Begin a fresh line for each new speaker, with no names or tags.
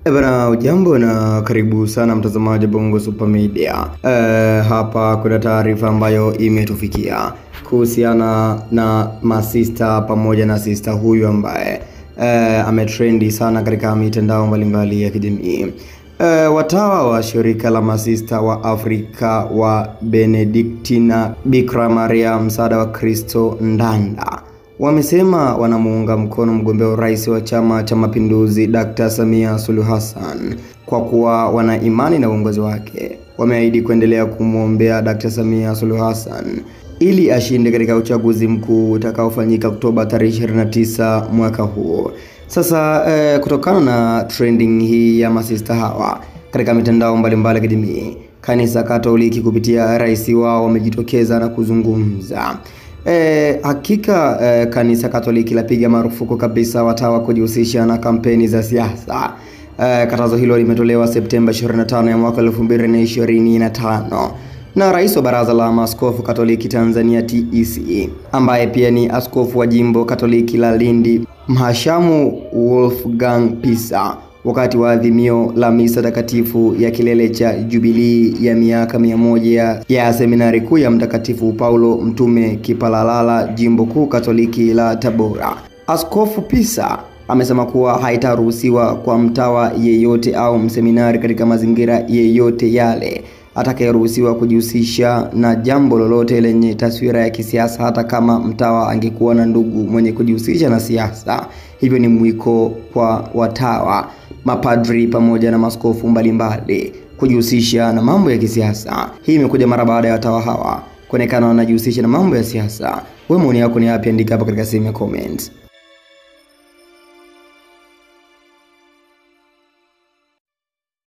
Bana, ujambo na karibu sana mtazamaji Bongo Super Media. Hapa kuna taarifa ambayo imetufikia kuhusiana na masista pamoja na sister huyu ambaye ametrendi sana katika mitandao mbalimbali ya kijamii. Watawa wa shirika la masista wa Afrika wa Benedictina Bikira Maria Msaada wa Kristo Ndanda wamesema wanamuunga mkono mgombea urais wa Chama cha Mapinduzi Dr. Samia Suluhu Hassan kwa kuwa wana imani na uongozi wake. Wameahidi kuendelea kumuombea Dr. Samia Suluhu Hassan ili ashinde katika uchaguzi mkuu utakaofanyika Oktoba tarehe 29 mwaka huo. Sasa kutokana na trending hii ya masista hawa katika mitandao mbalimbali ya kijamii, Kanisa Katoliki kupitia rais wao wamejitokeza na kuzungumza. Hakika Kanisa Katoliki lapiga marufuku kabisa watawa kujihusisha na kampeni za siasa. Katazo hilo limetolewa Septemba 25 ya mwaka 2025 na rais wa Baraza la Maaskofu Katoliki Tanzania TEC, ambaye pia ni askofu wa jimbo Katoliki la Lindi, Mhashamu Wolfgang Pisa, wakati wa adhimio la misa takatifu ya kilele cha jubilii ya miaka 100 ya seminari kuu ya Mtakatifu Paulo Mtume Kipalalala, jimbo kuu Katoliki la Tabora. Askofu Pisa amesema kuwa haitaruhusiwa kwa mtawa yeyote au mseminari katika mazingira yeyote yale atakayeruhusiwa kujihusisha na jambo lolote lenye taswira ya kisiasa, hata kama mtawa angekuwa na ndugu mwenye kujihusisha na siasa. Hivyo ni mwiko kwa watawa, mapadri pamoja na maskofu mbalimbali kujihusisha na mambo ya kisiasa. Hii imekuja mara baada ya watawa hawa kuonekana wanajihusisha na mambo ya siasa. Wewe maoni yako ni yapi? Andika hapa katika sehemu ya comments.